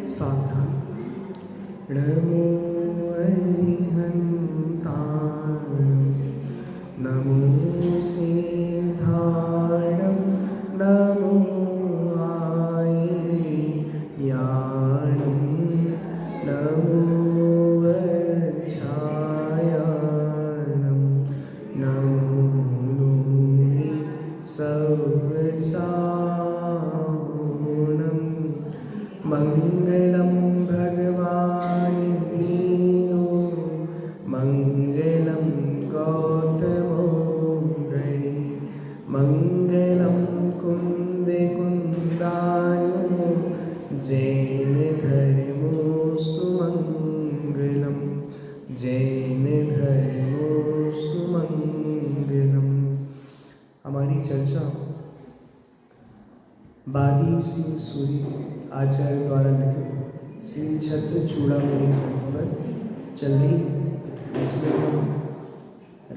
सावधान। नमो अरिहन्ताणं नमो सिद्धाणं नमो आयर्याणं नमो वच्छायाणं नमो लोहि सवसाहुणं मङ्गलं भगवान् वीरो मङ्गलं गौतमो गणे मङ्गलं कुन्दकुन्दायो जैन धर्मोऽस्तु मङ्गलं जैन धर्मोऽस्तु मङ्गलम्। हमारी चर्चा बादी सिंह सूरी आचार्य द्वारा लिखित श्री छत्र चूड़ामणि ग्रंथ पर चल रही है। इसमें हम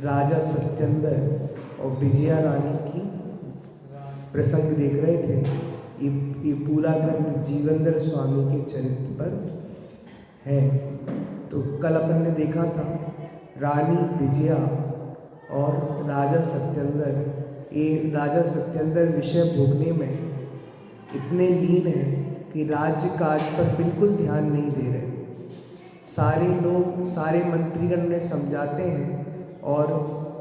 राजा सत्येंद्र और विजया रानी की प्रसंग देख रहे थे। ये पूरा ग्रंथ जीवेंद्र स्वामी के चरित्र पर है। तो कल अपन ने देखा था रानी विजया और राजा सत्येंद्र। ये राजा सत्येंद्र विषय भोगने में इतने लीन हैं कि राज्य काज पर बिल्कुल ध्यान नहीं दे रहे। सारे लोग, सारे मंत्रीगण उन्हें समझाते हैं और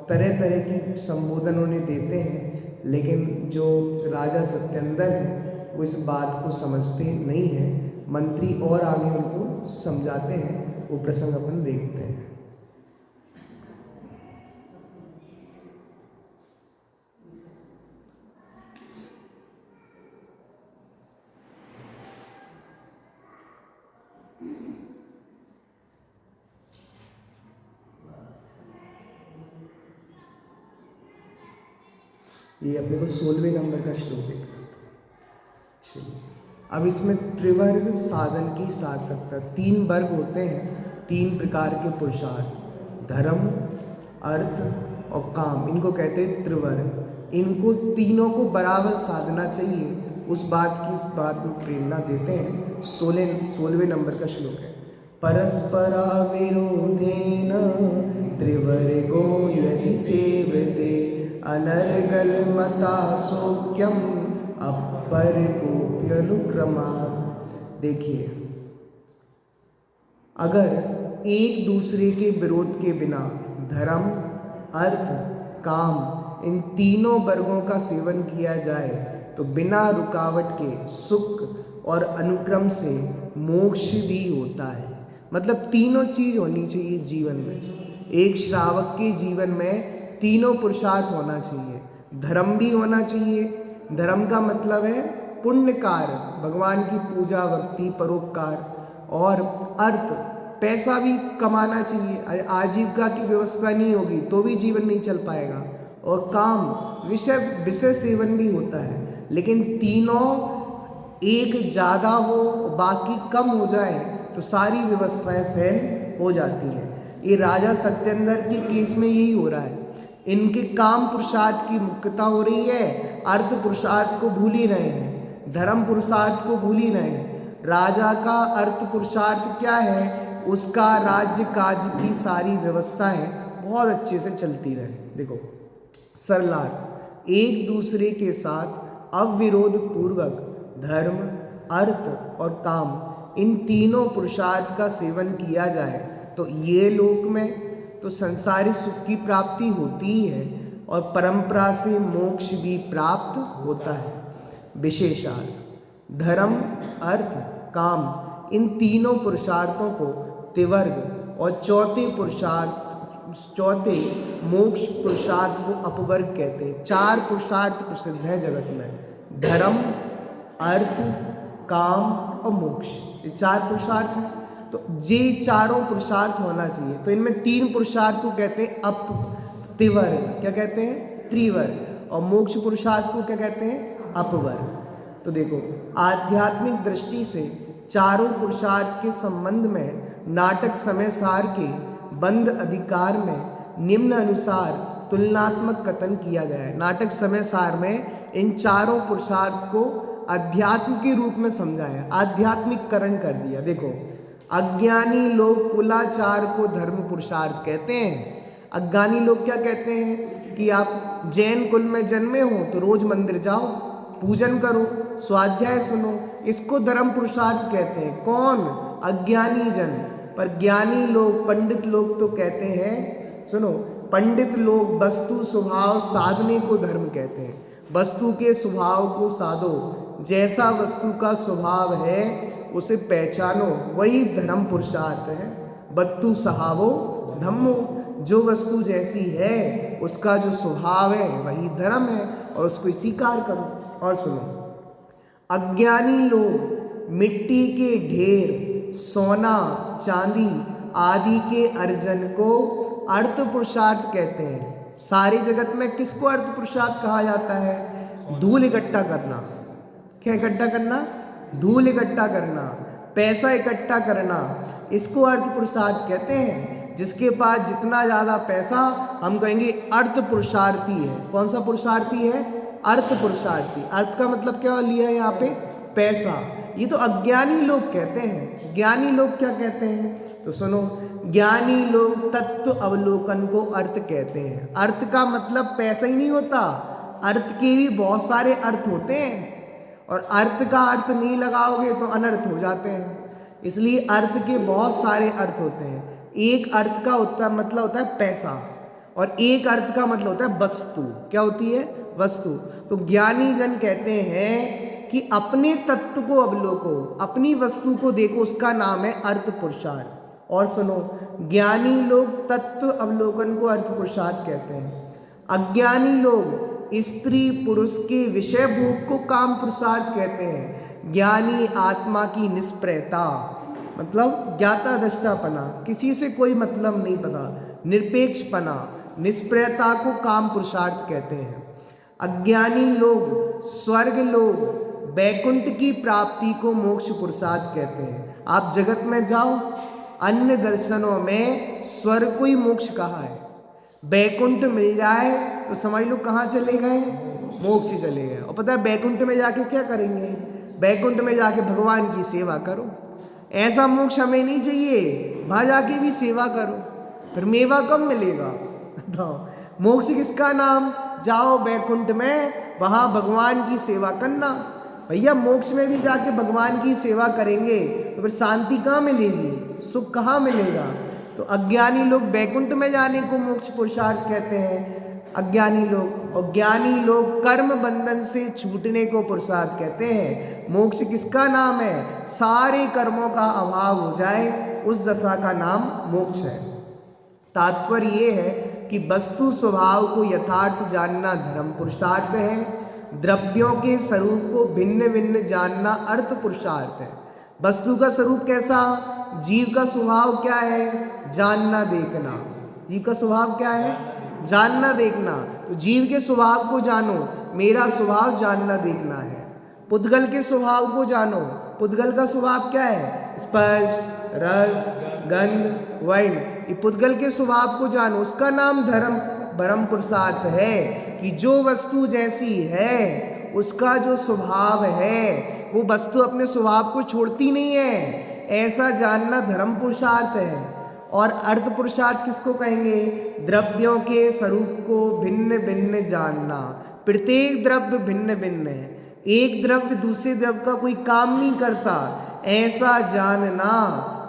तरह तरह की संबोधन उन्हें देते हैं, लेकिन जो राजा सत्येंद्र हैं वो इस बात को समझते नहीं हैं। मंत्री और आगे उनको समझाते हैं। वो प्रसंग अपन देखते हैं। ये अपने को 16वें नंबर का श्लोक देखना था। अब इसमें त्रिवर्ग साधन की सार्थकता, 3 वर्ग होते हैं, 3 प्रकार के पुरुषार्थ, धर्म, अर्थ और काम, इनको कहते हैं त्रिवर्ग। इनको तीनों को बराबर साधना चाहिए, उस बात में प्रेरणा देते हैं। 16वें नंबर का श्लोक है। परस्परा विरोधेन त्रिवर्गो यदि सेवते अनर्गल मता सौख्यम अपर गोप्यनुक्रमा। देखिए, अगर एक दूसरे के विरोध के बिना धर्म, अर्थ, काम इन तीनों वर्गों का सेवन किया जाए तो बिना रुकावट के सुख और अनुक्रम से मोक्ष भी होता है। मतलब तीनों चीज होनी चाहिए जीवन में। एक श्रावक के जीवन में तीनों पुरुषार्थ होना चाहिए। धर्म भी होना चाहिए। धर्म का मतलब है पुण्य कार्य, भगवान की पूजा, भक्ति, परोपकार। और अर्थ, पैसा भी कमाना चाहिए। आजीविका की व्यवस्था नहीं होगी तो भी जीवन नहीं चल पाएगा। और काम, विषय सेवन भी होता है। लेकिन तीनों एक ज़्यादा हो, बाकी कम हो जाए तो सारी व्यवस्थाएं फेल हो जाती हैं। ये राजा सत्येंद्र के केस में यही हो रहा है। इनके काम पुरुषार्थ की मुख्यता हो रही है, अर्थ पुरुषार्थ को भूल ही रहे हैं, धर्म पुरुषार्थ को भूल ही रहे हैं। राजा का अर्थ पुरुषार्थ क्या है? उसका राज्य काज की सारी व्यवस्थाएं बहुत अच्छे से चलती रहे। देखो, सरलार्थ, एक दूसरे के साथ अविरोध पूर्वक धर्म, अर्थ और काम इन तीनों पुरुषार्थ का सेवन किया जाए तो ये लोक में तो संसारिक सुख की प्राप्ति होती ही है और परंपरा से मोक्ष भी प्राप्त होता है। विशेषार्थ, धर्म, अर्थ, काम इन तीनों पुरुषार्थों को त्रिवर्ग और चौथे मोक्ष पुरुषार्थ को अपवर्ग कहते हैं। 4 पुरुषार्थ प्रसिद्ध हैं जगत में, धर्म, अर्थ, काम और मोक्ष। ये 4 पुरुषार्थ हैं। तो ये चारों पुरुषार्थ होना चाहिए। तो इनमें 3 पुरुषार्थ को कहते हैं त्रिवर्ग, क्या कहते हैं? त्रिवर्ग। और मोक्ष पुरुषार्थ को क्या कहते हैं? अपवर्ग। तो देखो, आध्यात्मिक दृष्टि से चारों पुरुषार्थ के संबंध में नाटक समय सार के बंद अधिकार में निम्न अनुसार तुलनात्मक कथन किया गया है। नाटक समय सार में इन चारों पुरुषार्थ को अध्यात्म के रूप में समझाया, आध्यात्मिककरण कर दिया। देखो, अज्ञानी लोग कुलाचार को धर्म पुरुषार्थ कहते हैं। अज्ञानी लोग क्या कहते हैं कि आप जैन कुल में जन्मे हो तो रोज मंदिर जाओ, पूजन करो, स्वाध्याय सुनो, इसको धर्म पुरुषार्थ कहते हैं। कौन? अज्ञानी जन। पर ज्ञानी लोग, पंडित लोग तो कहते हैं, सुनो, पंडित लोग वस्तु स्वभाव साधने को धर्म कहते हैं। वस्तु के स्वभाव को साधो, जैसा वस्तु का स्वभाव है उसे पहचानो, वही धर्म पुरुषार्थ है। वस्तु सहावो धम्मो, जो वस्तु जैसी है उसका जो स्वभाव है वही धर्म है और उसको स्वीकार करो। और सुनो, अज्ञानी लोग मिट्टी के ढेर, सोना चांदी आदि के अर्जन को अर्थ पुरुषार्थ कहते हैं। सारे जगत में किसको अर्थ पुरुषार्थ कहा जाता है? धूल इकट्ठा करना। क्या इकट्ठा करना? धूल इकट्ठा करना, पैसा इकट्ठा करना, इसको अर्थ पुरुषार्थ कहते हैं। जिसके पास जितना ज़्यादा पैसा, हम कहेंगे अर्थ पुरुषार्थी है। कौन सा पुरुषार्थी है? अर्थ पुरुषार्थी। अर्थ का मतलब क्या लिया है यहाँ पे? पैसा। ये तो अज्ञानी लोग कहते हैं। ज्ञानी लोग क्या कहते हैं? तो सुनो, ज्ञानी लोग तत्व अवलोकन को अर्थ कहते हैं। अर्थ का मतलब पैसा ही नहीं होता, अर्थ के भी बहुत सारे अर्थ होते हैं और अर्थ का अर्थ नहीं लगाओगे तो अनर्थ हो जाते हैं। इसलिए अर्थ के बहुत सारे अर्थ होते हैं। एक अर्थ का मतलब होता है पैसा और एक अर्थ का मतलब होता है वस्तु। क्या होती है? वस्तु। तो ज्ञानी जन कहते हैं कि अपने तत्व को अवलोको, अपनी वस्तु को देखो, उसका नाम है अर्थ पुरुषार्थ। और सुनो, ज्ञानी लोग तत्व अवलोकन को अर्थ पुरुषार्थ कहते हैं। अज्ञानी लोग स्त्री पुरुष के विषय भोग को काम पुरुषार्थ कहते हैं। ज्ञानी आत्मा की निष्प्रयता, मतलब ज्ञाता दृष्टापना, किसी से कोई मतलब नहीं पता, निरपेक्षपना, निष्प्रयता को काम पुरुषार्थ कहते हैं। अज्ञानी लोग स्वर्ग लोग वैकुंठ की प्राप्ति को मोक्ष पुरुषार्थ कहते हैं। आप जगत में जाओ, अन्य दर्शनों में स्वर्ग को ही मोक्ष कहा है। वैकुंठ मिल जाए तो समझ लो कहाँ चले गए? मोक्ष चले गए। और पता है वैकुंठ में जाके क्या करेंगे? वैकुंठ में जाके भगवान की सेवा करो। ऐसा मोक्ष हमें नहीं चाहिए, वहाँ जाके भी सेवा करो, फिर मेवा कब मिलेगा? तो मोक्ष किसका नाम? जाओ वैकुंठ में, वहाँ भगवान की सेवा करना। भैया मोक्ष में भी जाके भगवान की सेवा करेंगे तो फिर शांति कहाँ मिलेगी? सुख कहाँ मिलेगा? तो अज्ञानी लोग वैकुंठ में जाने को मोक्ष पुरुषार्थ कहते हैं, अज्ञानी लोग। और ज्ञानी लोग कर्म बंधन से छूटने को पुरुषार्थ कहते हैं। मोक्ष किसका नाम है? सारे कर्मों का अभाव हो जाए, उस दशा का नाम मोक्ष है। तात्पर्य ये है कि वस्तु स्वभाव को यथार्थ जानना धर्म पुरुषार्थ है। द्रव्यों के स्वरूप को भिन्न भिन्न जानना अर्थ पुरुषार्थ है। वस्तु का स्वरूप कैसा? जीव का स्वभाव क्या है? जानना देखना। जीव का स्वभाव क्या है? जानना देखना। तो जीव के स्वभाव को जानो, मेरा स्वभाव जानना देखना है। पुद्गल के स्वभाव को जानो, पुद्गल का स्वभाव क्या है? स्पर्श, रस, गंध, वर्ण। ये पुद्गल के स्वभाव को जानो, उसका नाम धर्म परम पुरुषार्थ है कि जो वस्तु जैसी है उसका जो स्वभाव है वो वस्तु अपने स्वभाव को छोड़ती नहीं है, ऐसा जानना धर्म पुरुषार्थ है। और अर्थ पुरुषार्थ किसको कहेंगे? द्रव्यों के स्वरूप को भिन्न भिन्न जानना। प्रत्येक द्रव्य भिन्न भिन्न है, एक द्रव्य दूसरे द्रव्य का कोई काम नहीं करता, ऐसा जानना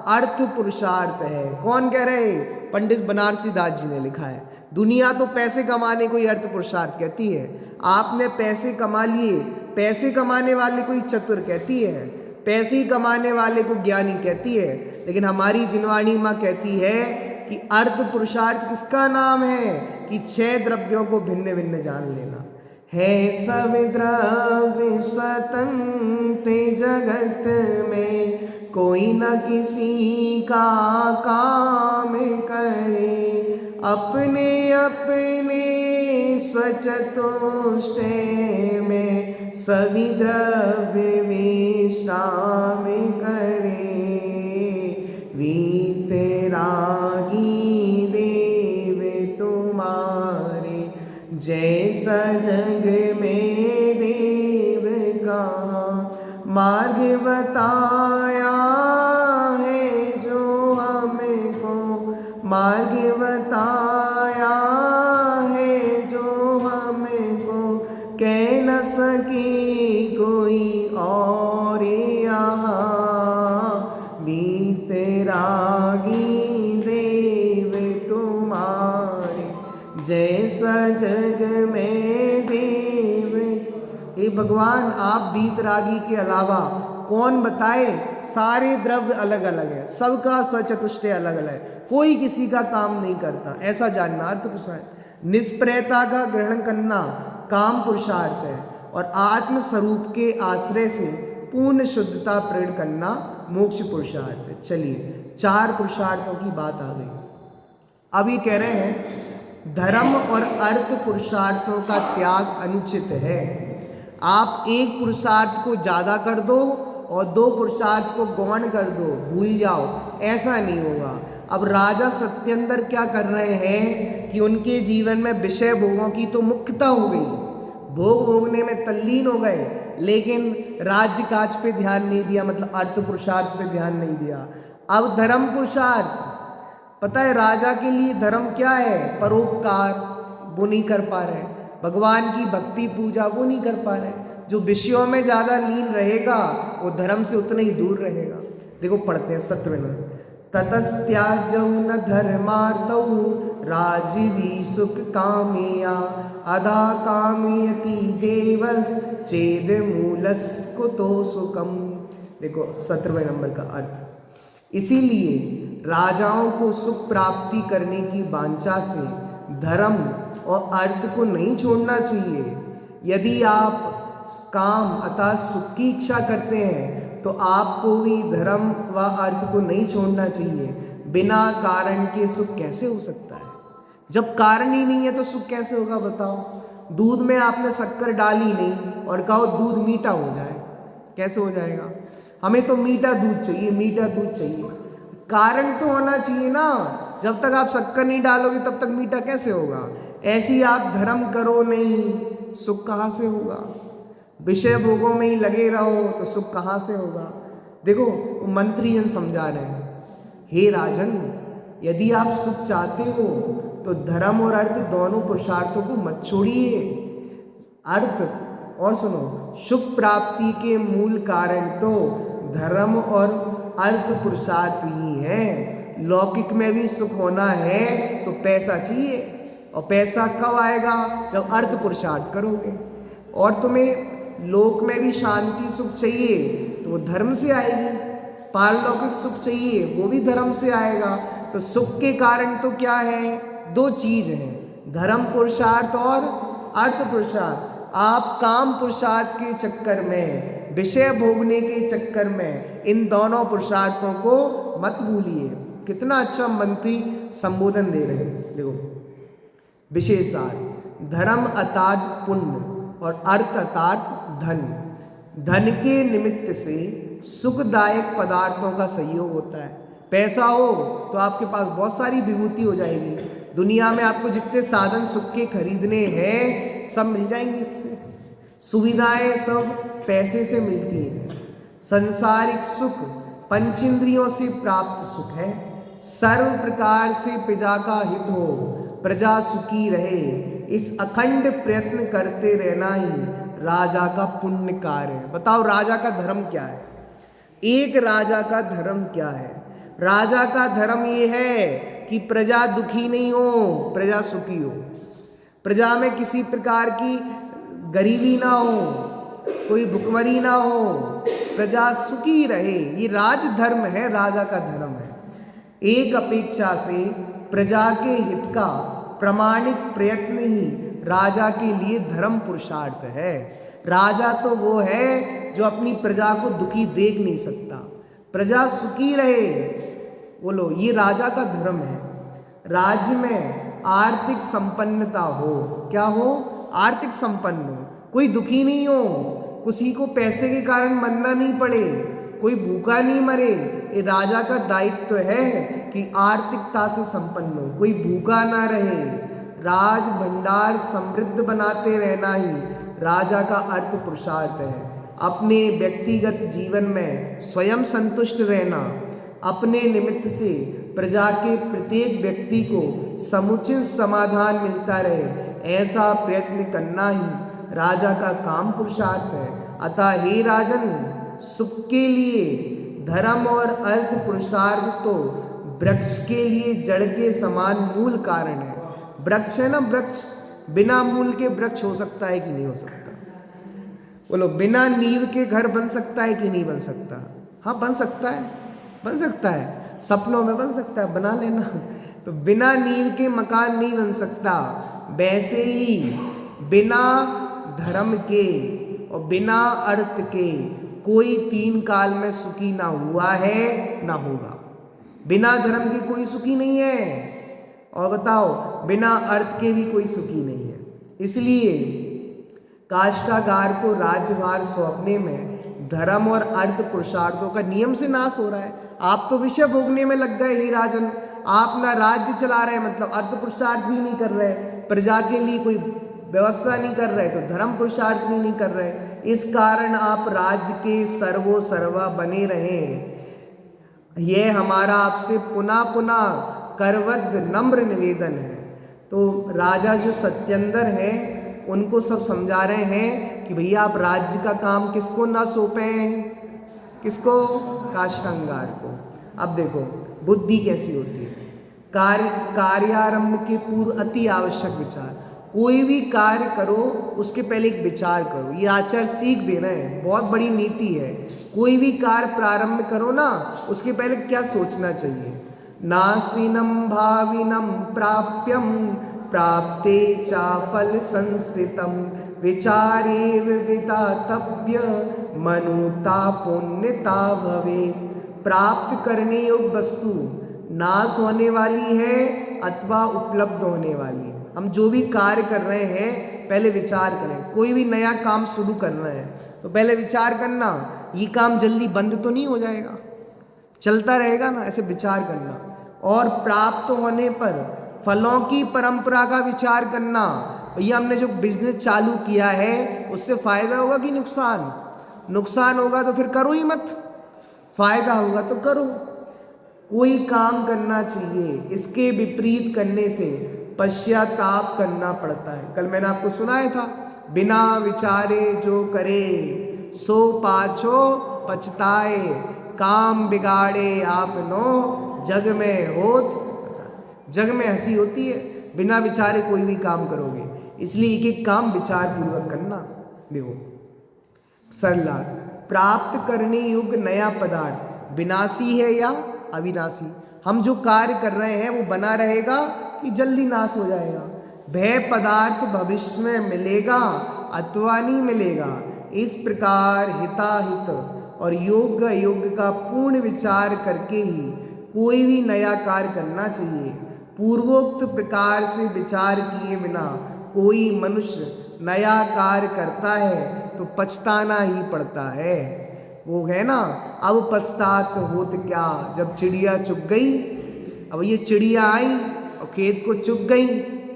अर्थ पुरुषार्थ है। कौन कह रहे? पंडित बनारसी दास जी ने लिखा है। दुनिया तो पैसे कमाने को ही अर्थ पुरुषार्थ कहती है। आपने पैसे कमा लिए, पैसे कमाने वाले को ही चतुर कहती है, पैसे कमाने वाले को ज्ञानी कहती है। लेकिन हमारी जिनवाणी माँ कहती है कि अर्थ पुरुषार्थ किसका नाम है? कि 6 द्रव्यों को भिन्न भिन्न जान लेना है। सब द्रव्य स्वतंत्र जगत में, कोई न किसी का काम करे, अपने अपने स्वचतुष्ट में सभी द्रव्य विश्राम करे। वीतरागी देव तुम्हारे, जैसा जग में देव कहाँ बताया है जो हमको, मार्ग बताया है जो हमको, कह न सकी कोई और यहाँ, बीतरागी देव तुम्हारे, जैसा जग में देव। हे भगवान, आप बीतरागी के अलावा कौन बताए? सारे द्रव्य अलग अलग है, सबका स्वचतुष्टय अलग अलग है, कोई किसी का काम नहीं करता, ऐसा जानना अर्थ पुरुषार्थ। निष्प्रयता का ग्रहण करना काम पुरुषार्थ है, और आत्म स्वरूप के आश्रय से पूर्ण शुद्धता प्रण करना मोक्ष पुरुषार्थ है। चलिए, 4 पुरुषार्थों की बात आ गई। अब ये कह रहे हैं धर्म और अर्थ पुरुषार्थों का त्याग अनुचित है। आप एक पुरुषार्थ को ज़्यादा कर दो और 2 पुरुषार्थ को गौण कर दो, भूल जाओ, ऐसा नहीं होगा। अब राजा सत्येंद्र क्या कर रहे हैं कि उनके जीवन में विषय भोगों की तो मुख्यता हो गई, भोग भोगने में तल्लीन हो गए, लेकिन राज्य काज पे ध्यान नहीं दिया, मतलब अर्थ पुरुषार्थ पे ध्यान नहीं दिया। अब धर्म पुरुषार्थ, पता है राजा के लिए धर्म क्या है? परोपकार, वो नहीं कर पा रहे। भगवान की भक्ति पूजा वो नहीं कर पा रहे। जो विषयों में ज़्यादा लीन रहेगा वो धर्म से उतना ही दूर रहेगा। देखो पढ़ते हैं 7वें में, ततस्त्याजौ न धर्मार्थौ राजवी सुख कामेया, अधा कामयति देवस चेद मूलस कुतो सुखम। देखो 17वें नंबर का अर्थ, इसीलिए राजाओं को सुख प्राप्ति करने की वांछा से धर्म और अर्थ को नहीं छोड़ना चाहिए। यदि आप काम अर्थात सुख की इच्छा करते हैं तो आपको भी धर्म व अर्थ को नहीं छोड़ना चाहिए। बिना कारण के सुख कैसे हो सकता है? जब कारण ही नहीं है तो सुख कैसे होगा बताओ? दूध में आपने शक्कर डाली नहीं और कहो दूध मीठा हो जाए, कैसे हो जाएगा? हमें तो मीठा दूध चाहिए, मीठा दूध चाहिए, कारण तो होना चाहिए ना। जब तक आप शक्कर नहीं डालोगे तब तक मीठा कैसे होगा? ऐसे ही आप धर्म करो नहीं, सुख कहाँ से होगा? विषय भोगों में ही लगे रहो तो सुख कहाँ से होगा? देखो मंत्री जन समझा रहे हैं, हे राजन, यदि आप सुख चाहते हो तो धर्म और अर्थ दोनों पुरुषार्थों को मत छोड़िए। अर्थ और सुनो, सुख प्राप्ति के मूल कारण तो धर्म और अर्थ पुरुषार्थ ही है। लौकिक में भी सुख होना है तो पैसा चाहिए, और पैसा कब आएगा? जब अर्थ पुरुषार्थ करोगे। और तुम्हें लोक में भी शांति सुख चाहिए तो वो धर्म से आएगी, पारलौकिक सुख चाहिए वो भी धर्म से आएगा। तो सुख के कारण तो क्या है? 2 चीज हैं, धर्म पुरुषार्थ और अर्थ पुरुषार्थ। आप काम पुरुषार्थ के चक्कर में, विषय भोगने के चक्कर में इन दोनों पुरुषार्थों को मत भूलिए। कितना अच्छा मंत्री संबोधन दे रहे हैं। देखो विशेषार्थ, धर्म अर्थात पुण्य और अर्थ अर्थात धन। धन के निमित्त से सुखदायक पदार्थों का सहयोग होता है। पैसा हो तो आपके पास बहुत सारी विभूति हो जाएगी, दुनिया में आपको जितने साधन सुख के खरीदने हैं सब मिल जाएंगे। इससे सुविधाएं सब पैसे से मिलती हैं। संसारिक सुख पंचेंद्रियों से प्राप्त सुख है। सर्व प्रकार से प्रजा का हित हो, प्रजा सुखी रहे, इस अखंड प्रयत्न करते रहना ही राजा का पुण्य कार्य है। बताओ राजा का धर्म क्या है? एक राजा का धर्म क्या है? राजा का धर्म ये है कि प्रजा दुखी नहीं हो, प्रजा सुखी हो, प्रजा में किसी प्रकार की गरीबी ना हो, कोई भुखमरी ना हो, प्रजा सुखी रहे। ये राजधर्म है, राजा का धर्म है। एक अपेक्षा से प्रजा के हित का प्रामाणिक प्रयत्न ही राजा के लिए धर्म पुरुषार्थ है। राजा तो वो है जो अपनी प्रजा को दुखी देख नहीं सकता, प्रजा सुखी रहे। बोलो, ये राजा का धर्म है। राज्य में आर्थिक संपन्नता हो, क्या हो? आर्थिक संपन्न हो, कोई दुखी नहीं हो, किसी को पैसे के कारण मरना नहीं पड़े, कोई भूखा नहीं मरे। ये राजा का दायित्व है कि आर्थिकता से संपन्न हो, कोई भूखा ना रहे। राज भंडार समृद्ध बनाते रहना ही राजा का अर्थ पुरुषार्थ है। अपने व्यक्तिगत जीवन में स्वयं संतुष्ट रहना, अपने निमित्त से प्रजा के प्रत्येक व्यक्ति को समुचित समाधान मिलता रहे, ऐसा प्रयत्न करना ही राजा का काम पुरुषार्थ है। अतः हे राजन, सुख के लिए धर्म और अर्थ पुरुषार्थ तो वृक्ष के लिए जड़ के समान मूल कारण है। वृक्ष है ना, वृक्ष, बिना मूल के वृक्ष हो सकता है कि नहीं हो सकता? बोलो, बिना नींव के घर बन सकता है कि नहीं बन सकता? हाँ, बन सकता है, बन सकता है, सपनों में बन सकता है, बना लेना। तो बिना नींव के मकान नहीं बन सकता। वैसे ही बिना धर्म के और बिना अर्थ के कोई तीन काल में सुखी ना हुआ है ना होगा। बिना धर्म के कोई सुखी नहीं है, और बताओ बिना अर्थ के भी कोई सुखी नहीं है। इसलिए काष्ठागार को राज्यभार सौंपने में धर्म और अर्थ पुरुषार्थों का नियम से नाश हो रहा है। आप तो विषय भोगने में लग गए हे राजन, आप ना राज्य चला रहे, मतलब अर्थ पुरुषार्थ भी नहीं कर रहे, प्रजा के लिए कोई व्यवस्था नहीं कर रहे, तो धर्म पुरुषार्थ भी नहीं कर रहे। इस कारण आप राज्य के सर्वो सर्वा बने रहे। यह हमारा आपसे पुनः पुनः करवद्ध नम्र निवेदन है। तो राजा जो सत्येंद्र है उनको सब समझा रहे हैं कि भैया आप राज्य का काम किसको ना सौंपें, किसको? काष्ठांगार को। अब देखो बुद्धि कैसी होती है। कार्यारंभ के पूर्व अति आवश्यक विचार। कोई भी कार्य करो उसके पहले एक विचार करो। ये आचार्य सीख दे रहे हैं, बहुत बड़ी नीति है। कोई भी कार्य प्रारंभ करो ना, उसके पहले क्या सोचना चाहिए? नासीनम भाविनम प्राप्यम प्राप्ते चा फल संस्थितम विचारेव विदातव्य मनुता पुण्यता भवे। प्राप्त करने योग्य वस्तु नाश होने वाली है अथवा उपलब्ध होने वाली है। हम जो भी कार्य कर रहे हैं पहले विचार करें। कोई भी नया काम शुरू कर रहे हैं तो पहले विचार करना, ये काम जल्दी बंद तो नहीं हो जाएगा, चलता रहेगा ना, ऐसे विचार करना। और प्राप्त होने पर फलों की परंपरा का विचार करना। भैया हमने जो बिजनेस चालू किया है उससे फायदा होगा कि नुकसान? नुकसान होगा तो फिर करो ही मत, फायदा होगा तो करो। कोई काम करना चाहिए, इसके विपरीत करने से पश्चाताप करना पड़ता है। कल मैंने आपको सुनाया था, बिना विचारे जो करे सो पाछो पछताए, काम बिगाड़े आपनो जग में होत। जग में हंसी होती है, बिना विचारे कोई भी काम करोगे, इसलिए एक एक काम विचार पूर्वक करना। देखो सरला, प्राप्त करने योग्य नया पदार्थ विनाशी है या अविनाशी? हम जो कार्य कर रहे हैं वो बना रहेगा कि जल्दी नाश हो जाएगा? वह पदार्थ भविष्य में मिलेगा अथवा नहीं मिलेगा। इस प्रकार हिताहित और योग्य अयोग्य का पूर्ण विचार करके ही कोई भी नया कार्य करना चाहिए। पूर्वोक्त प्रकार से विचार किए बिना कोई मनुष्य नया कार्य करता है तो पछताना ही पड़ता है। वो है ना, अब पछतात होत क्या जब चिड़िया चुग गई। अब ये चिड़िया आई और खेत को चुग गई,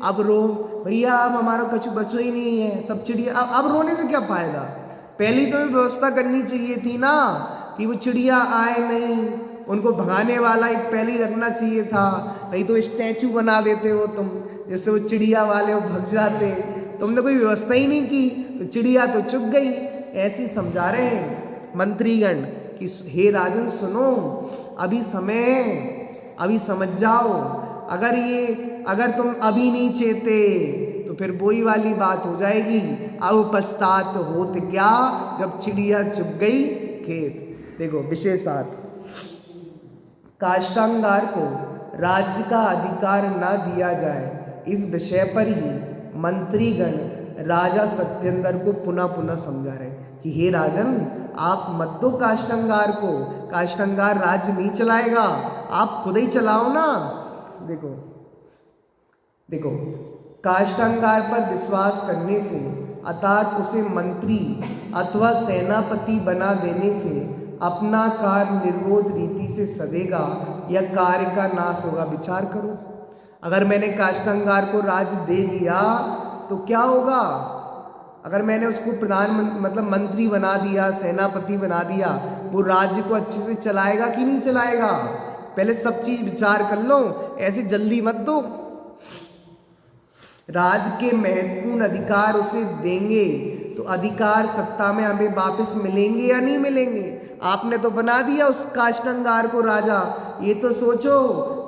अब रो भैया, अब हमारा कछु बचो ही नहीं है, सब चिड़िया। अब रोने से क्या फायदा? पहली तो व्यवस्था करनी चाहिए थी ना कि वो चिड़िया आए नहीं, उनको भगाने वाला एक पहले ही रखना चाहिए था। नहीं तो स्टैचू बना देते हो तुम, जैसे वो चिड़िया वाले वो भग जाते। तुमने कोई व्यवस्था ही नहीं की तो चिड़िया तो चुग गई। ऐसी समझा रहे हैं मंत्रीगण कि हे राजन सुनो, अभी समय है, अभी समझ जाओ। अगर तुम अभी नहीं चेते तो फिर वही वाली बात हो जाएगी, अब पछतात होत क्या जब चिड़िया चुग गई खेत। देखो विशेषार्थ, काष्ठांगार को राज्य का अधिकार न दिया जाए, इस विषय पर ही मंत्रीगण राजा सत्येंद्र को पुनः पुनः समझा रहे कि हे राजन, आप मत दो काष्ठांगार को, काष्ठांगार राज्य नहीं चलाएगा, आप खुद ही चलाओ ना। देखो काष्ठांगार पर विश्वास करने से अर्थात उसे मंत्री अथवा सेनापति बना देने से अपना कार्य निर्वोध रीति से सदेगा या कार्य का नाश होगा। विचार करो, अगर मैंने काष्ठांगार को राज्य दे दिया तो क्या होगा? अगर मैंने उसको मतलब मंत्री बना दिया, सेनापति बना दिया, वो राज्य को अच्छे से चलाएगा कि नहीं चलाएगा? पहले सब चीज विचार कर लो, ऐसे जल्दी मत दो। राज्य के महत्वपूर्ण अधिकार उसे देंगे तो अधिकार सत्ता में हमें वापस मिलेंगे या नहीं मिलेंगे? आपने तो बना दिया उस काष्ठंगार को राजा, ये तो सोचो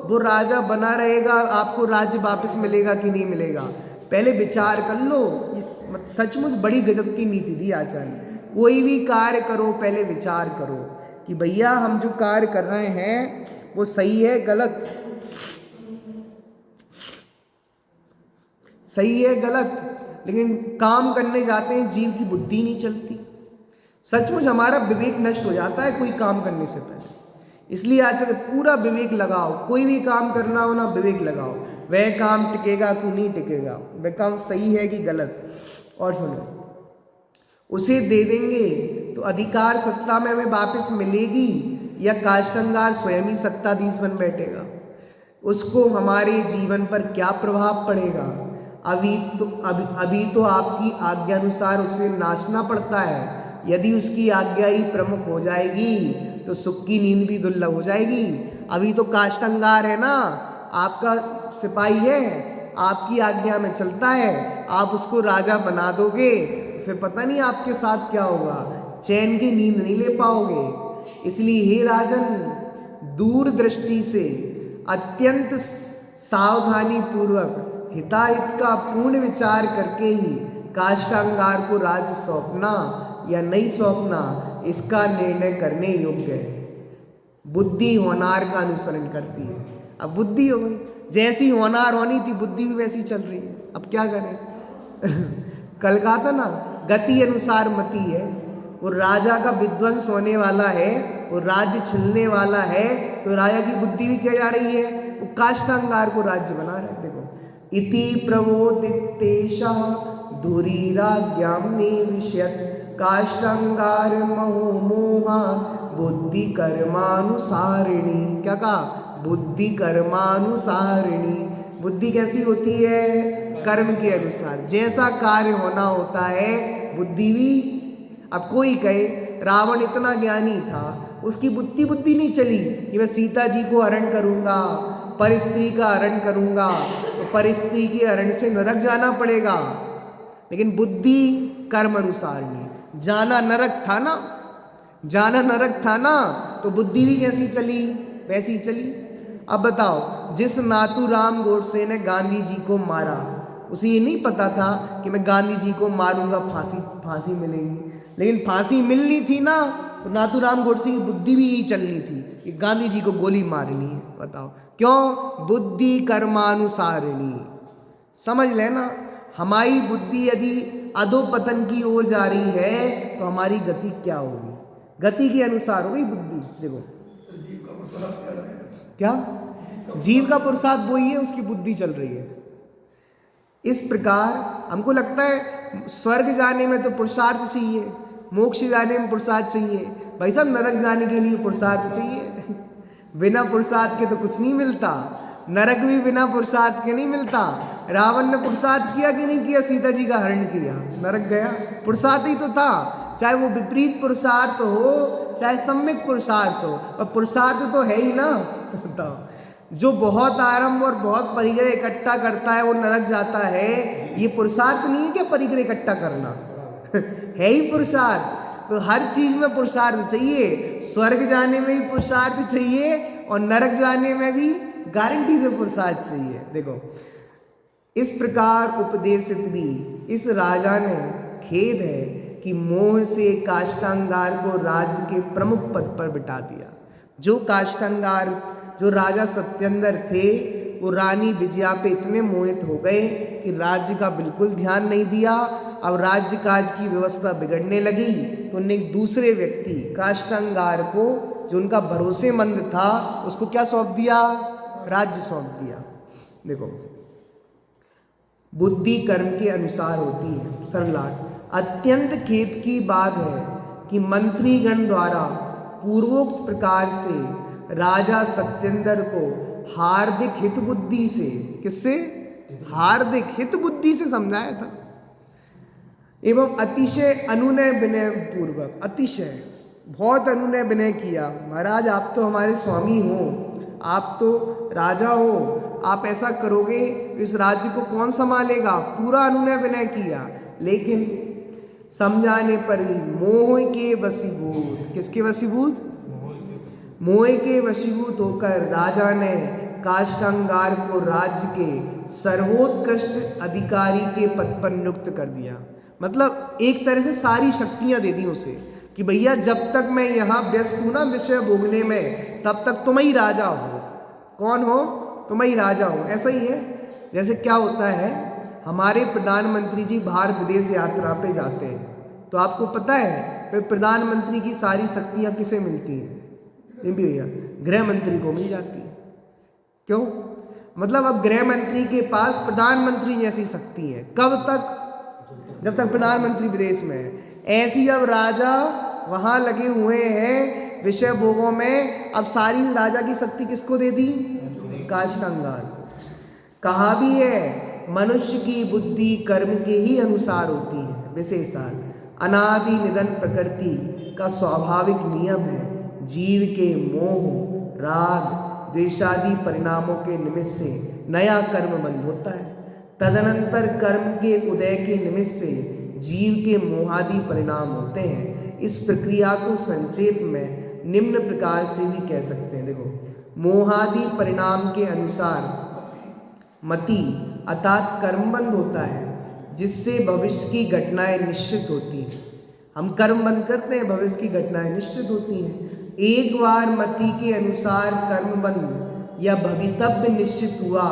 वो राजा बना रहेगा, आपको राज्य वापस मिलेगा कि नहीं मिलेगा? पहले विचार कर लो। इस सचमुच बड़ी गजब की नीति दी आचार्य। कोई भी कार्य करो पहले विचार करो कि भैया हम जो कार्य कर रहे हैं वो सही है गलत, सही है गलत। लेकिन काम करने जाते हैं, जीव की बुद्धि नहीं चलती। सचमुच हमारा विवेक नष्ट हो जाता है कोई काम करने से पहले। इसलिए आज पूरा विवेक लगाओ, कोई भी काम करना हो ना विवेक लगाओ, वह काम टिकेगा कि नहीं टिकेगा, वह काम सही है कि गलत। और सुनो, उसे दे देंगे तो अधिकार सत्ता में हमें वापस मिलेगी या काष्ठंगार स्वयं ही सत्ताधीश बन बैठेगा? उसको हमारे जीवन पर क्या प्रभाव पड़ेगा? अभी तो आपकी आज्ञा अनुसार उसे नाचना पड़ता है। यदि उसकी आज्ञा ही प्रमुख हो जाएगी तो सुख की नींद भी दुर्लभ हो जाएगी। अभी तो काष्ठंगार है ना, आपका सिपाही है, आपकी आज्ञा में चलता है, आप उसको राजा बना दोगे फिर पता नहीं आपके साथ क्या होगा, चैन की नींद नहीं ले पाओगे। इसलिए हे राजन, दूरदृष्टि से अत्यंत सावधानी पूर्वक हिताहित का पूर्ण विचार करके ही काष्ठंगार को राज्य सौंपना या नहीं सौंपना इसका निर्णय करने योग्य है। बुद्धि होनार का अनुसरण करती है। अब बुद्धि हो गई, जैसी होनार होनी थी बुद्धि भी वैसी चल रही है। अब क्या करें? कल कहा था ना, गति अनुसार मति है। वो राजा का विध्वंस होने वाला है, वो राज्य छिलने वाला है, तो राजा की बुद्धि भी क्या जा रही है? वो काष्ठंगार को राज्य बना रहा है। देखो, इति प्रवोदितेशः धुरीराज्ञां निविशत् काष्ठंगार महो मोहा बुद्धि कर्मानुसारिणी। क्या कहा? बुद्धि कर्मानुसारिणी। बुद्धि कैसी होती है? कर्म के अनुसार। जैसा कार्य होना होता है बुद्धि भी। अब कोई कहे रावण इतना ज्ञानी था, उसकी बुद्धि नहीं चली कि मैं सीता जी को हरण करूंगा, पर स्त्री का हरण करूंगा, तो पर स्त्री के हरण से नरक जाना पड़ेगा। लेकिन बुद्धि कर्म अनुसार नहीं, जाना नरक था ना, जाना नरक था ना, तो बुद्धि भी कैसी चली? वैसी चली। अब बताओ, जिस नाथूराम गोडसे ने गांधी जी को मारा, उसे ये नहीं पता था कि मैं गांधी जी को मारूंगा फांसी मिलेगी। लेकिन फांसी मिलनी थी ना, तो नाथूराम गोडसे की बुद्धि भी यही चलनी थी कि गांधी जी को गोली मारनी है। बताओ क्यों? बुद्धि कर्मानुसारिणी। समझ लेना, हमारी बुद्धि यदि अधोपतन की ओर जा रही है तो हमारी गति क्या होगी? गति के अनुसार होगी बुद्धि। देखो क्या जीव का पुरुषार्थ वही है, उसकी बुद्धि चल रही है। इस प्रकार हमको लगता है स्वर्ग जाने में तो पुरुषार्थ चाहिए, मोक्ष जाने में पुरुषार्थ चाहिए, भाई साहब नरक जाने के लिए पुरुषार्थ चाहिए। बिना पुरुषार्थ के तो कुछ नहीं मिलता, नरक भी बिना पुरुषार्थ के नहीं मिलता। रावण ने पुरुषार्थ किया कि नहीं किया? सीता जी का हरण किया, नरक गया, पुरुषार्थ ही तो था। चाहे वो विपरीत पुरुषार्थ हो चाहे सम्यक पुरुषार्थ हो, पर पुरुषार्थ तो है ही ना। जो बहुत आरंभ और बहुत परिग्रह इकट्ठा करता है वो नरक जाता है, ये पुरुषार्थ नहीं है क्या? परिग्रह इकट्ठा करना है ही पुरुषार्थ। तो हर चीज में पुरुषार्थ चाहिए, स्वर्ग जाने में भी पुरुषार्थ चाहिए और नरक जाने में भी गारंटी से पुरुषार्थ चाहिए। देखो, इस प्रकार उपदेशित भी इस राजा ने खेद है कि मोह से काष्ठंगार को राज्य के प्रमुख पद पर बिठा दिया। जो काष्ठंगार, जो राजा सत्येंद्र थे, वो रानी विजया पे इतने मोहित हो गए कि राज्य का बिल्कुल ध्यान नहीं दिया। अब राज्य काज की व्यवस्था बिगड़ने लगी तो उन्हें एक दूसरे व्यक्ति काष्ठंगार को, जो उनका भरोसेमंद था, उसको क्या सौंप दिया? राज्य सौंप दिया। देखो, बुद्धि कर्म के अनुसार होती है। सरलाट, अत्यंत खेद की बात है कि मंत्रीगण द्वारा पूर्वोक्त प्रकार से राजा सत्येंद्र को हार्दिक हित बुद्धि से, किससे? हार्दिक हित बुद्धि से समझाया था। एवं अतिशय अनुनय विनय पूर्वक, अतिशय बहुत अनुनय विनय किया, महाराज आप तो हमारे स्वामी हो, आप तो राजा हो, आप ऐसा करोगे इस राज्य को कौन संभालेगा, पूरा अनुनय विनय किया। लेकिन समझाने पर भी मोह के वशीभूत, किसके वशीभूत, मोह के वशीभूत होकर राजा ने काष्ठांगार को राज्य के सर्वोत्कृष्ट अधिकारी के पद पर नियुक्त कर दिया। मतलब एक तरह से सारी शक्तियां दे दी उसे कि भैया जब तक मैं यहाँ व्यस्त हूँ ना विषय भोगने में, तब तक तुम ही राजा हो। कौन हो, तुम ही राजा हो। ऐसा ही है जैसे क्या होता है, हमारे प्रधानमंत्री जी बाहर विदेश यात्रा पे जाते हैं, तो आपको पता है फिर प्रधानमंत्री की सारी शक्तियाँ किसे मिलती हैं, नहीं भैया, गृह मंत्री को मिल जाती है। क्यों, मतलब अब गृह मंत्री के पास प्रधानमंत्री जैसी शक्ति है। कब तक, जब तक प्रधानमंत्री विदेश में है। ऐसी अब राजा वहां लगे हुए हैं विषय भोगों में, अब सारी राजा की शक्ति किसको दे दी, काष्ठांगार को। कहा भी है मनुष्य की बुद्धि कर्म के ही अनुसार होती है, विशेषाल अनादि निधन प्रकृति का स्वाभाविक नियम है। जीव के मोह राग द्वेषादि परिणामों के निमित्त से नया कर्म बंध होता है। तदनंतर कर्म के उदय के निमित्त से जीव के मोहादि परिणाम होते हैं। इस प्रक्रिया को संक्षेप में निम्न प्रकार से भी कह सकते हैं। देखो, मोहादि परिणाम के अनुसार मति अर्थात कर्मबंध होता है, जिससे भविष्य की घटनाएं निश्चित होती हैं। हम कर्म बंद करते हैं, भविष्य की घटनाएं निश्चित होती हैं। एक बार मति के अनुसार कर्मबंध या भवितव्य निश्चित हुआ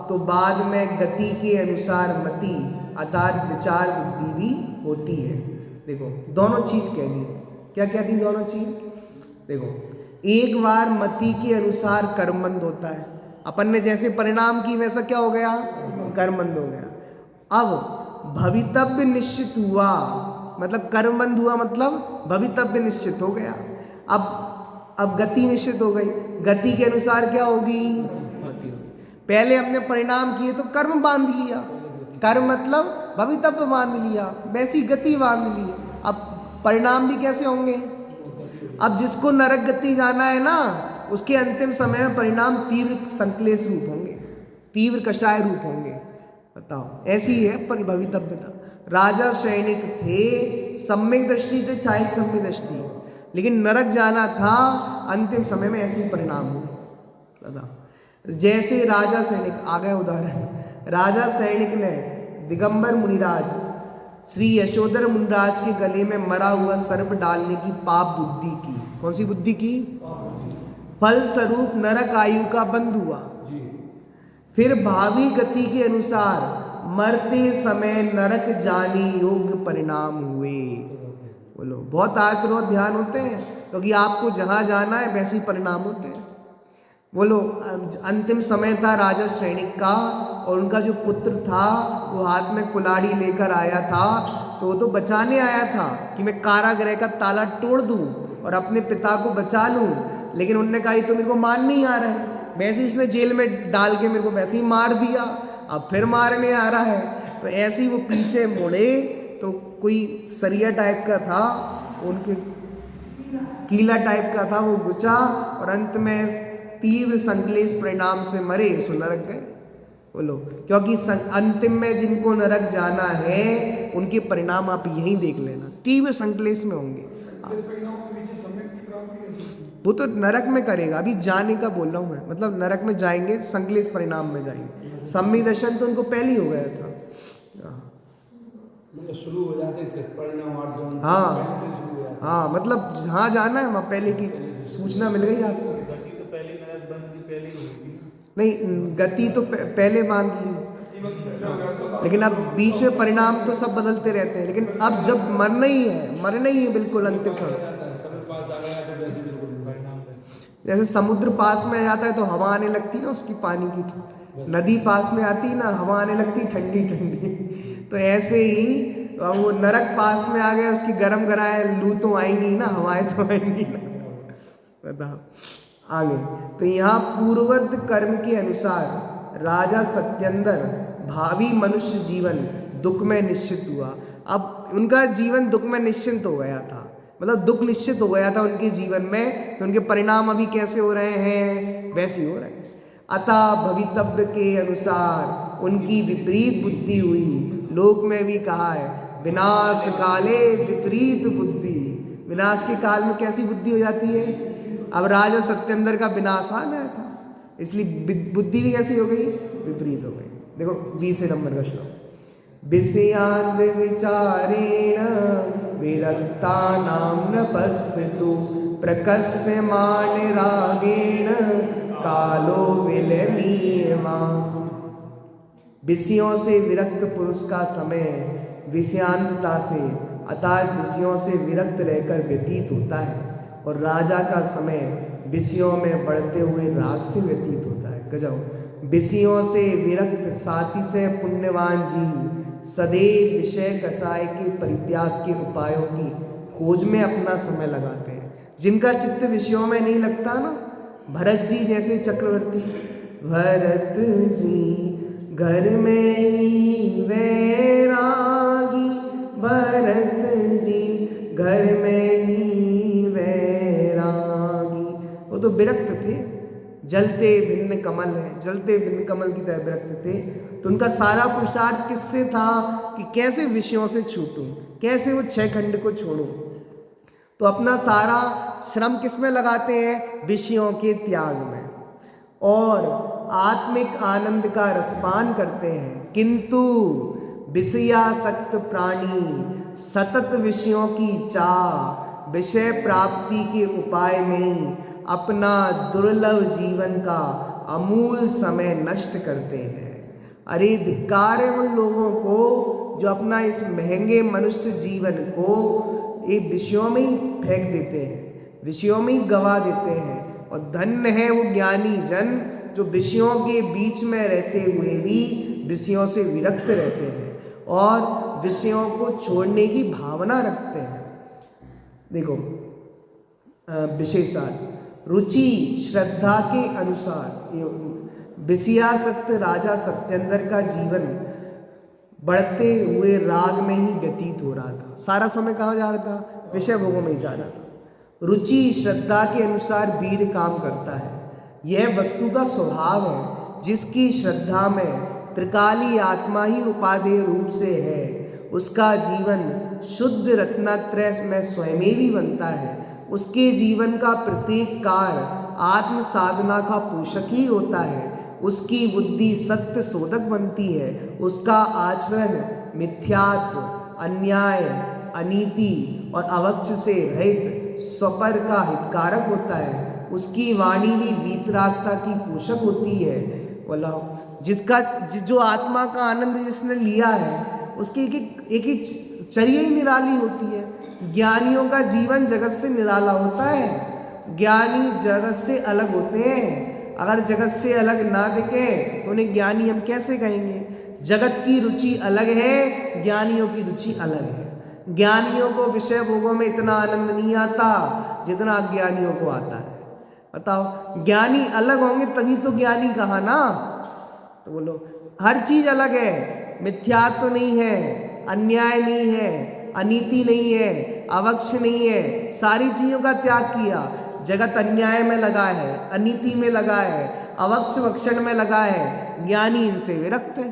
तो बाद में गति के अनुसार मति अर्थात विचार बुद्धि भी होती है। देखो दोनों चीज कह दी, क्या क्या दी दोनों चीज। देखो, एक बार मति के अनुसार कर्मबंध होता है, अपन ने जैसे परिणाम की वैसा क्या हो गया, कर्मबंध हो गया। अब भवितव्य निश्चित हुआ, मतलब कर्मबंध हुआ मतलब भवितव्य निश्चित हो गया। अब गति निश्चित हो गई, गति के अनुसार क्या होगी, मति। पहले हमने परिणाम किए तो कर्म बांध लिया, कर्म मतलब भवितव्य बांध लिया, वैसी गति बांध ली। अब परिणाम भी कैसे होंगे, अब जिसको नरक गति जाना है ना, उसके अंतिम समय में परिणाम तीव्र संक्लेश रूप होंगे, तीव्र कषाय रूप होंगे। बताओ, ऐसी है पर भवितव्यता। राजा सैनिक थे, सम्यक दृष्टि थे, छायक सम्यक दृष्टि, लेकिन नरक जाना था, अंतिम समय में ऐसे परिणाम हुए। बताओ, जैसे राजा सैनिक, आ गया उदाहरण, राजा सैनिक ने दिगंबर मुनिराज श्री यशोधर मुनिराज के गले में मरा हुआ सर्प डालने की पाप बुद्धि की। कौन सी बुद्धि की, फल स्वरूप नरक आयु का बंध हुआ। फिर भावी गति के अनुसार मरते समय नरक जाने योग्य परिणाम हुए। बोलो, बहुत आग्रह ध्यान होते हैं, क्योंकि आपको जहां जाना है वैसे ही परिणाम होते हैं। बोलो, अंतिम समय था राजा सैनिक का, और उनका जो पुत्र था वो हाथ में कुल्हाड़ी लेकर आया था, तो वो तो बचाने आया था कि मैं कारागृह का ताला तोड़ दूं और अपने पिता को बचा लूं, लेकिन उनने कहा ये तो मेरे को मार नहीं आ रहा है, वैसे ही इसने जेल में डाल के मेरे को वैसे ही मार दिया, अब फिर मारने आ रहा है। तो ऐसे ही वो पीछे मुड़े तो कोई सरिया टाइप का था, उनके कीला टाइप का था, वो गुचा और अंत में तीव्र संक्लेश परिणाम से मरे, सो नरक गए। बोलो, क्योंकि अंतिम में जिनको नरक जाना है उनके परिणाम आप यहीं देख लेना, तीव्र संक्लेश में होंगे। वो तो नरक में करेगा, अभी जाने का बोल रहा हूँ मैं, मतलब नरक में जाएंगे, संक्लेश परिणाम में जाएंगे। सम्यक दर्शन तो उनको पहले ही हो गया था, शुरू हो जाते परिणाम। हाँ हाँ, मतलब जहाँ जाना है वहाँ पहले की सूचना मिल गई आपको। गति तो पहले नरक बंद की पहले ही हुई थी। नहीं, गति तो पहले बांध ली, लेकिन अब बीच में परिणाम तो सब बदलते रहते हैं। लेकिन अब जब मरना ही है बिल्कुल अंतिम समय, जैसे समुद्र पास में आ जाता है तो हवा आने लगती ना उसकी पानी की, नदी पास में आती ना, हवा आने लगती ठंडी ठंडी। तो ऐसे ही वो नरक पास में आ गया, उसकी गर्म गराए लू तो आएंगी ना, हवाएं तो आएंगी ना। बताओ आगे, तो यहाँ पूर्ववत कर्म के अनुसार राजा सत्येंद्र भावी मनुष्य जीवन दुख में निश्चित हुआ। अब उनका जीवन दुख में निश्चिंत हो गया था, मतलब दुख निश्चित हो गया था उनके जीवन में, तो उनके परिणाम अभी कैसे हो रहे हैं, वैसे ही हो रहे हैं। अतः भवितव्य के अनुसार उनकी विपरीत बुद्धि हुई। लोक में भी कहा है, विनाश काले विपरीत बुद्धि। विनाश के काल में कैसी बुद्धि हो जाती है? अब राजा सत्येंद्र का विनाश आ गया था, इसलिए बुद्धि भी कैसी हो गई, विपरीत हो गई। देखो 20 नंबर का श्लोक, विषयान् विचारेण विरक्तानां नपस्यतु प्रकस्यमान् रागेण कालो विलमीयमाम्। विषयों से विरक्त पुरुष का समय विषयांतता से अर्थात विषयों से विरक्त रहकर व्यतीत होता है, और राजा का समय विषयों में बढ़ते हुए राग से व्यतीत होता है। गजब। विषयों से विरक्त साथी से पुण्यवान जीव सदैव विषय कसाय के परित्याग के उपायों की खोज में अपना समय लगाते हैं। जिनका चित्त विषयों में नहीं लगता ना, भरत जी जैसे चक्रवर्ती, भरत जी घर में ही वैरागी, भरत जी घर में ही वैरागी। वो तो विरक्त थे, जलते भिन्न कमल है, जलते भिन्न कमल की तरह विरक्त थे। तो उनका सारा पुरुषार्थ किससे था कि कैसे विषयों से छूटूं, कैसे वो 6 खंड को छोड़ूं। तो अपना सारा श्रम किस में लगाते हैं, विषयों के त्याग में, और आत्मिक आनंद का रसपान करते हैं। किंतु विषयासक्त प्राणी सतत विषयों की चाह, विषय प्राप्ति के उपाय में अपना दुर्लभ जीवन का अमूल समय नष्ट करते हैं। अरे धिक्कार है उन लोगों को जो अपना इस महंगे मनुष्य जीवन को एक विषयों में ही फेंक देते हैं, विषयों में ही गवा देते हैं। और धन्य है वो ज्ञानी जन जो विषयों के बीच में रहते हुए भी विषयों से विरक्त रहते हैं और विषयों को छोड़ने की भावना रखते हैं। देखो विशेषार्थ, रुचि श्रद्धा के अनुसार विषयासक्त राजा सत्येंद्र का जीवन बढ़ते हुए राग में ही व्यतीत हो रहा था। सारा समय कहाँ जा रहा था, विषय भोगों में ही जा रहा था। रुचि श्रद्धा के अनुसार वीर काम करता है, यह वस्तु का स्वभाव है। जिसकी श्रद्धा में त्रिकाली आत्मा ही उपादेय रूप से है, उसका जीवन शुद्ध रत्नात्रय में स्वयमेवी बनता है। उसके जीवन का प्रत्येक कार्य आत्म साधना का पोषक ही होता है। उसकी बुद्धि सत्य शोधक बनती है। उसका आचरण मिथ्यात्व, अन्याय, अनीति और अवक्ष से रहित स्वपर का हितकारक होता है। उसकी वाणी भी वीतरागता की पोषक होती है। बोला जिसका जो आत्मा का आनंद जिसने लिया है उसकी एक चर्या ही निराली होती है। ज्ञानियों का जीवन जगत से निराला होता है। ज्ञानी जगत से अलग होते हैं। अगर जगत से अलग ना दिखे तो उन्हें ज्ञानी हम कैसे कहेंगे। जगत की रुचि अलग है, ज्ञानियों की रुचि अलग है। ज्ञानियों को विषय भोगों में इतना आनंद नहीं आता जितना अज्ञानियों को आता है। बताओ, ज्ञानी अलग होंगे तभी तो ज्ञानी कहा ना। तो बोलो हर चीज अलग है, मिथ्यात्व नहीं है, अन्याय नहीं है, अनीति नहीं है, अवक्ष नहीं है, सारी चीजों का त्याग किया। जगत अन्याय में लगा है, अनीति में लगा है, अवक्ष वक्षण में लगा है, ज्ञानी इनसे विरक्त है।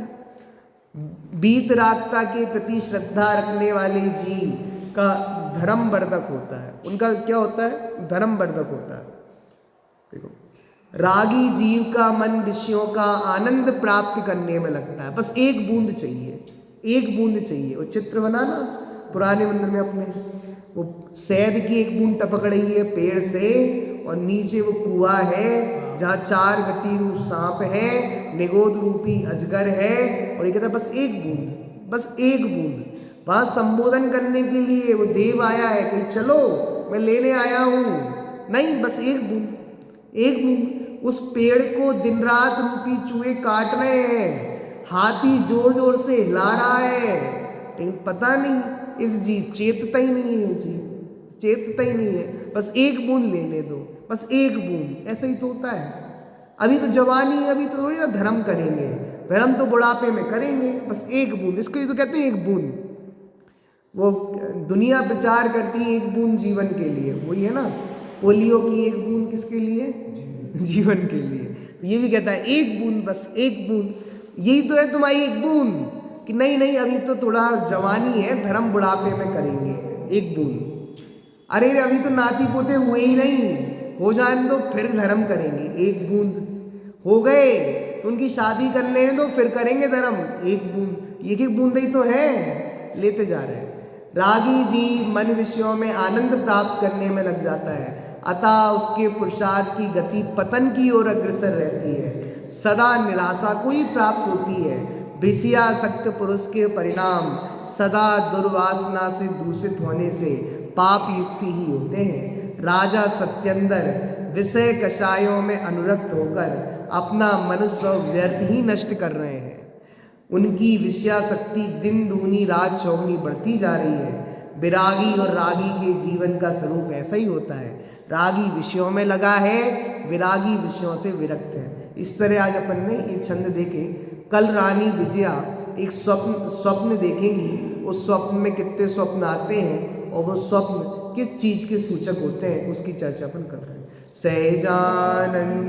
वीतरागता के प्रति श्रद्धा रखने वाले जीव का धर्म वर्धक होता है। उनका क्या होता है, धर्म वर्धक होता है। देखो रागी जीव का मन विषयों का आनंद प्राप्त करने में लगता है। बस एक बूंद चाहिए, एक बूंद चाहिए। वो चित्र बनाना पुराने मंदिर में अपने, वो शहद की एक बूंद टपक रही है पेड़ से और नीचे वो कुआं है जहाँ 4 गति रूप सांप है, निगोद रूपी अजगर है, और ये कहता है बस एक बूंद, बस एक बूंद। वहाँ संबोधन करने के लिए वो देव आया है कि चलो मैं लेने आया हूँ, नहीं बस एक बूंद, एक बूंद। उस पेड़ को दिन रात रूपी चूहे काट रहे हैं, हाथी जोर जोर से हिला रहा है, लेकिन पता नहीं इस जी चेतता ही नहीं है, जी चेतता ही नहीं है। बस एक बूंद लेने दो, बस एक बूंद। ऐसा ही तो होता है। अभी तो जवानी है, अभी तो थोड़ी ना धर्म करेंगे, धर्म तो बुढ़ापे में करेंगे। बस एक बूंद, इसको ही तो कहते हैं एक बूंद। वो दुनिया प्रचार करती है एक बूंद जीवन के लिए, वही है ना, पोलियो की एक बूंद किसके लिए? जीवन के लिए। तो ये भी कहता है एक बूंद, बस एक बूंद, यही तो है तुम्हारी एक बूंद, कि नहीं नहीं अभी तो थोड़ा जवानी है, धर्म बुढ़ापे में करेंगे, एक बूंद। अरे अभी तो नाती पोते हुए ही नहीं, हो जाने दो फिर धर्म करेंगे, एक बूंद। हो गए तो उनकी शादी कर लेने दो फिर करेंगे धर्म, एक बूंद, एक बूंद ही तो है, लेते जा रहे हैं। रागी जी मन विषयों में आनंद प्राप्त करने में लग जाता है, अतः उसके पुरुषार्थ की गति पतन की ओर अग्रसर रहती है, सदा निराशा को ही प्राप्त होती है। विषयासक्त पुरुष के परिणाम सदा दुर्वासना से दूषित होने से पाप युक्त ही होते हैं। राजा सत्यंदर विषय कषायों में अनुरक्त होकर अपना मनुष्य व्यर्थ ही नष्ट कर रहे हैं। उनकी विषयाशक्ति दिन दूनी रात चौगुनी बढ़ती जा रही है। विरागी और रागी के जीवन का स्वरूप ऐसा ही होता है, रागी विषयों में लगा है, विरागी विषयों से विरक्त है। इस तरह आज अपन ने ये छंद देखे। कल रानी विजया एक स्वप्न देखेंगी, उस स्वप्न में कितने स्वप्न आते हैं और वो स्वप्न किस चीज़ के सूचक होते हैं उसकी चर्चा अपन कर रहे हैं। सहजानंद